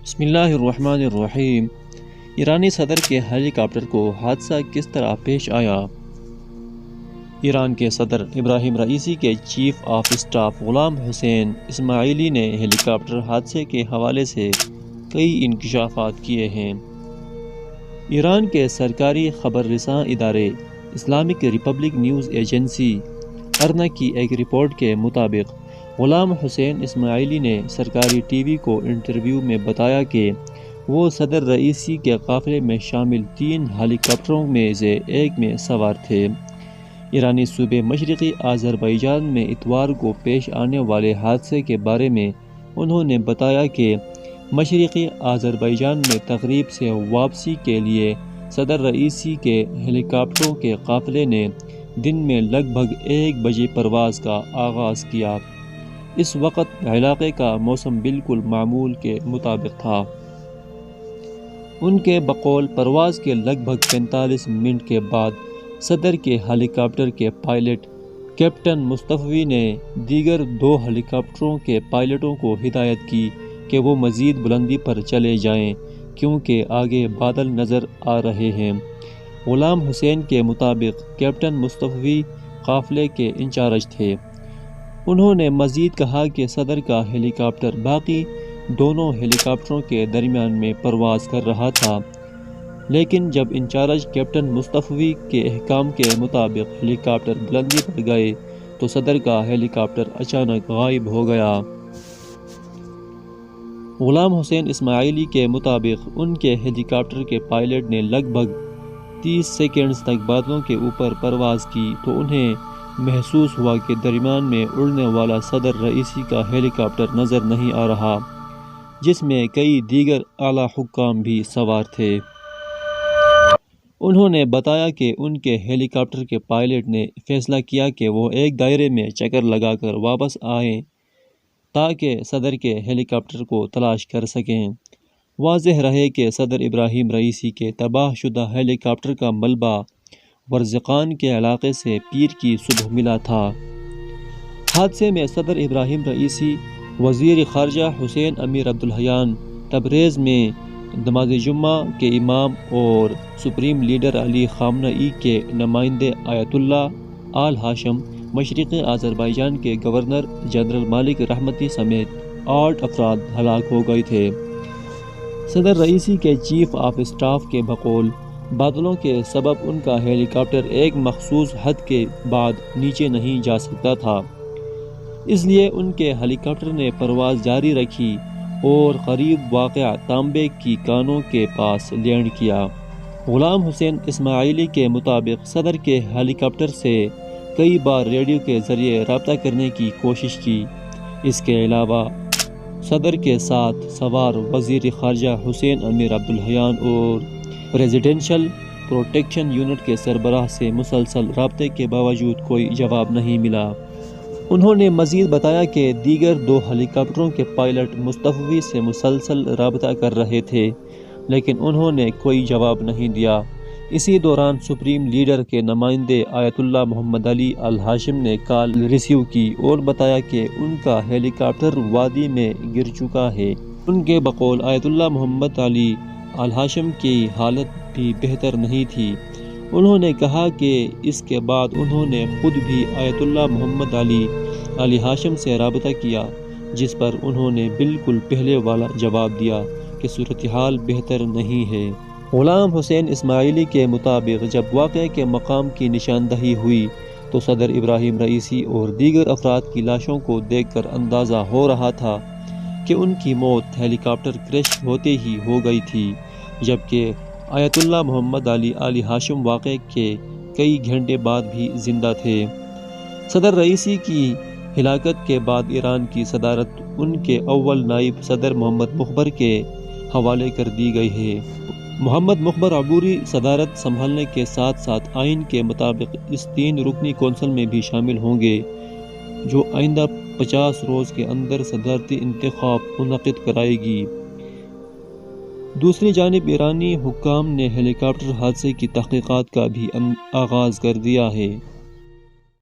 بسم اللہ الرحمن الرحیم۔ ایرانی صدر کے ہیلی کاپٹر کو حادثہ کس طرح پیش آیا؟ ایران کے صدر ابراہیم رئیسی کے چیف آف اسٹاف غلام حسین اسماعیلی نے ہیلی کاپٹر حادثے کے حوالے سے کئی انکشافات کیے ہیں۔ ایران کے سرکاری خبر رساں ادارے اسلامک ریپبلک نیوز ایجنسی ارنا کی ایک رپورٹ کے مطابق غلام حسین اسماعیلی نے سرکاری ٹی وی کو انٹرویو میں بتایا کہ وہ صدر رئیسی کے قافلے میں شامل 3 ہیلی کاپٹروں میں سے ایک میں سوار تھے۔ ایرانی صوبے مشرقی آذربائیجان میں اتوار کو پیش آنے والے حادثے کے بارے میں انہوں نے بتایا کہ مشرقی آذربائیجان میں تقریب سے واپسی کے لیے صدر رئیسی کے ہیلی کاپٹروں کے قافلے نے دن میں لگ بھگ 1 بجے پرواز کا آغاز کیا۔ اس وقت علاقے کا موسم بالکل معمول کے مطابق تھا۔ ان کے بقول پرواز کے لگ بھگ 45 منٹ کے بعد صدر کے ہیلی کاپٹر کے پائلٹ کیپٹن مصطفی نے دیگر 2 ہیلی کاپٹروں کے پائلٹوں کو ہدایت کی کہ وہ مزید بلندی پر چلے جائیں کیونکہ آگے بادل نظر آ رہے ہیں۔ غلام حسین کے مطابق کیپٹن مصطفی قافلے کے انچارج تھے۔ انہوں نے مزید کہا کہ صدر کا ہیلی کاپٹر باقی دونوں ہیلی کاپٹروں کے درمیان میں پرواز کر رہا تھا، لیکن جب انچارج کیپٹن مصطفی کے احکام کے مطابق ہیلی کاپٹر بلندی پر گئے تو صدر کا ہیلی کاپٹر اچانک غائب ہو گیا۔ غلام حسین اسماعیلی کے مطابق ان کے ہیلی کاپٹر کے پائلٹ نے لگ بھگ 30 سیکنڈز تک بادلوں کے اوپر پرواز کی تو انہیں محسوس ہوا کہ درمیان میں اڑنے والا صدر رئیسی کا ہیلی کاپٹر نظر نہیں آ رہا، جس میں کئی دیگر اعلیٰ حکام بھی سوار تھے۔ انہوں نے بتایا کہ ان کے ہیلی کاپٹر کے پائلٹ نے فیصلہ کیا کہ وہ ایک دائرے میں چکر لگا کر واپس آئیں تاکہ صدر کے ہیلی کاپٹر کو تلاش کر سکیں۔ واضح رہے کہ صدر ابراہیم رئیسی کے تباہ شدہ ہیلی کاپٹر کا ملبہ ورزقان کے علاقے سے پیر کی صبح ملا تھا۔ حادثے میں صدر ابراہیم رئیسی، وزیر خارجہ حسین امیر عبداللہیان، تبریز میں نماز جمعہ کے امام اور سپریم لیڈر علی خامنئی کے نمائندے آیت اللہ آل ہاشم، مشرقی آذربائیجان کے گورنر جنرل مالک رحمتی سمیت 8 افراد ہلاک ہو گئے تھے۔ صدر رئیسی کے چیف آف اسٹاف کے بقول بادلوں کے سبب ان کا ہیلی کاپٹر ایک مخصوص حد کے بعد نیچے نہیں جا سکتا تھا، اس لیے ان کے ہیلی کاپٹر نے پرواز جاری رکھی اور قریب واقع تانبے کی کانوں کے پاس لینڈ کیا۔ غلام حسین اسماعیلی کے مطابق صدر کے ہیلی کاپٹر سے کئی بار ریڈیو کے ذریعے رابطہ کرنے کی کوشش کی۔ اس کے علاوہ صدر کے ساتھ سوار وزیر خارجہ حسین امیر عبداللہیان اور ریزیڈینشل پروٹیکشن یونٹ کے سربراہ سے مسلسل رابطے کے باوجود کوئی جواب نہیں ملا۔ انہوں نے مزید بتایا کہ دیگر 2 ہیلی کاپٹروں کے پائلٹ مصطفی سے مسلسل رابطہ کر رہے تھے لیکن انہوں نے کوئی جواب نہیں دیا۔ اسی دوران سپریم لیڈر کے نمائندے آیت اللہ محمد علی الہاشم نے کال ریسیو کی اور بتایا کہ ان کا ہیلی کاپٹر وادی میں گر چکا ہے۔ ان کے بقول آیت اللہ محمد علی الہاشم کی حالت بھی بہتر نہیں تھی۔ انہوں نے کہا کہ اس کے بعد انہوں نے خود بھی آیت اللہ محمد علی ہاشم سے رابطہ کیا، جس پر انہوں نے بالکل پہلے والا جواب دیا کہ صورتحال بہتر نہیں ہے۔ غلام حسین اسماعیلی کے مطابق جب واقعے کے مقام کی نشاندہی ہوئی تو صدر ابراہیم رئیسی اور دیگر افراد کی لاشوں کو دیکھ کر اندازہ ہو رہا تھا کہ ان کی موت ہیلی کاپٹر کریش ہوتے ہی ہو گئی تھی، جبکہ آیت اللہ محمد علی ہاشم واقعے کے کئی گھنٹے بعد بھی زندہ تھے۔ صدر رئیسی کی ہلاکت کے بعد ایران کی صدارت ان کے اول نائب صدر محمد مخبر کے حوالے کر دی گئی ہے۔ محمد مخبر عبوری صدارت سنبھالنے کے ساتھ ساتھ آئین کے مطابق اس 3 رکنی کونسل میں بھی شامل ہوں گے جو آئندہ 50 روز کے اندر صدارتی انتخاب منعقد کرائے گی۔ دوسری جانب ایرانی حکام نے ہیلی کاپٹر حادثے کی تحقیقات کا بھی آغاز کر دیا ہے۔